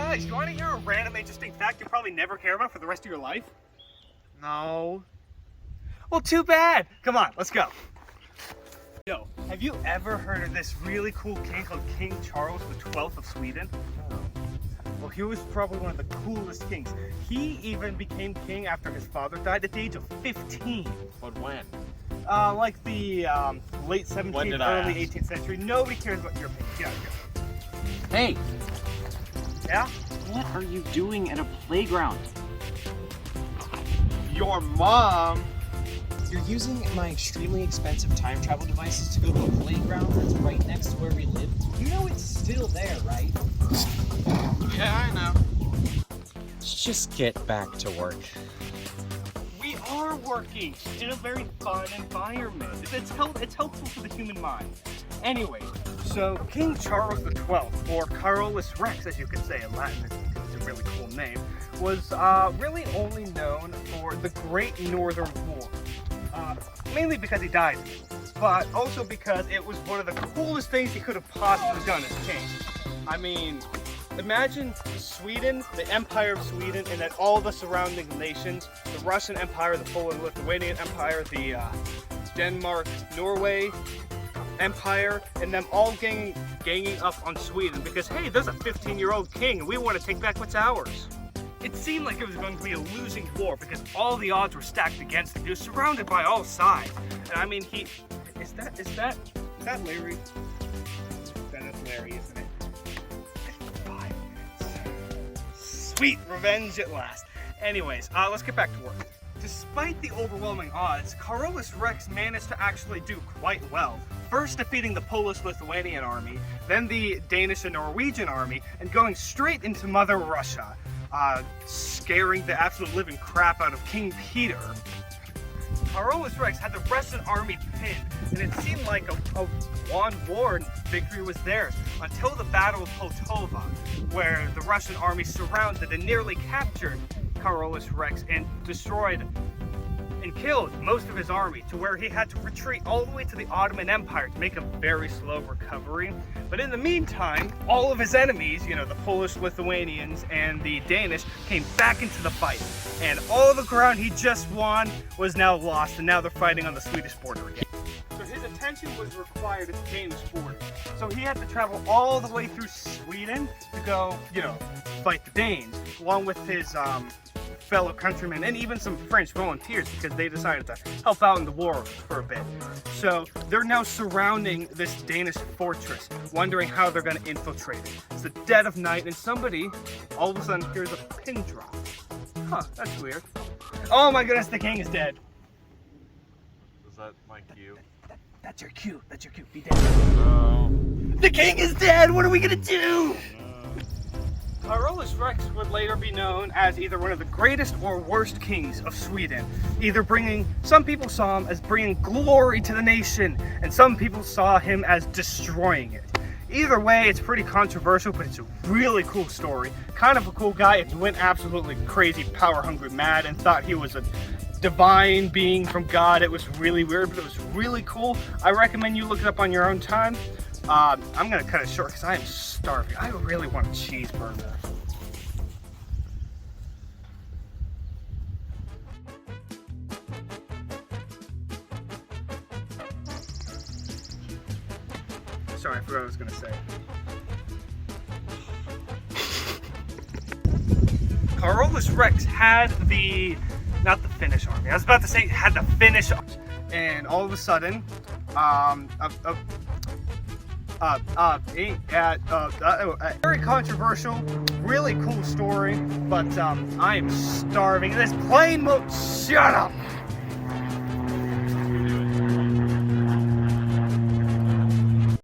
Guys, you want to hear a random interesting fact you'll probably never care about for the rest of your life? No. Well, too bad. Come on, let's go. Yo, have you ever heard of this really cool king called King Charles the 12th of Sweden? No. Well, he was probably one of the coolest kings. He even became king after his father died at the age of 15. But when? Like the late 17th, early 18th century. Nobody cares about your opinion. Get out of here. Hey, Yeah? what are you doing at a playground? Your mom? You're using my extremely expensive time travel devices to go to a playground that's right next to where we live. You know it's still there, right? Yeah, I know. Let's just get back to work. We are working in a very fun environment. It's helpful for the human mind. Anyway, so King Charles the 12th, or Carolus Rex, as you could say in Latin, it's a really cool name, was really only known for the Great Northern War. Mainly because he died, but also because it was one of the coolest things he could have possibly done as king. I mean, imagine Sweden, the Empire of Sweden, and then all the surrounding nations, the Russian Empire, the Polish-Lithuanian Empire, the Denmark-Norway Empire, and them all ganging up on Sweden because, hey, there's a 15-year-old king and we want to take back what's ours. It seemed like it was going to be a losing war because all the odds were stacked against him. He was surrounded by all sides. And I mean, is that Larry? That is Larry, isn't it? 5 minutes. Sweet revenge at last. Anyways, let's get back to work. Despite the overwhelming odds, Carolus Rex managed to actually do quite well. First defeating the Polish-Lithuanian army, then the Danish and Norwegian army, and going straight into Mother Russia. Scaring the absolute living crap out of King Peter. Carolus Rex had the Russian army pinned, and it seemed like a won war and victory was theirs until the Battle of Poltava, where the Russian army surrounded and nearly captured Carolus Rex and destroyed and killed most of his army to where he had to retreat all the way to the Ottoman Empire to make a very slow recovery. But in the meantime, all of his enemies, you know, the Polish, Lithuanians, and the Danish, came back into the fight. And all the ground he just won was now lost, and now they're fighting on the Swedish border again. So his attention was required at the Danish border. So he had to travel all the way through Sweden to go, you know, fight the Danes, along with his fellow countrymen and even some French volunteers because they decided to help out in the war for a bit. So they're now surrounding this Danish fortress, wondering how they're going to infiltrate it. It's the dead of night and somebody all of a sudden hears a pin drop. Huh, that's weird. Oh my goodness, the king is dead. Is that my cue? That's your cue. That's your cue. Be dead. No. The king is dead. What are we gonna do? Carolus Rex would later be known as either one of the greatest or worst kings of Sweden. Some people saw him as bringing glory to the nation, and some people saw him as destroying it. Either way, it's pretty controversial, but it's a really cool story. Kind of a cool guy if you went absolutely crazy, power-hungry mad and thought he was a divine being from God. It was really weird, but it was really cool. I recommend you look it up on your own time. I'm gonna cut it short because I am starving. I really want a cheeseburger. Sorry, I forgot what I was gonna say. Carolus Rex had not the Finnish army. I was about to say had the Finnish army. And all of a sudden, very controversial, really cool story, but I am starving. This plane won't shut up.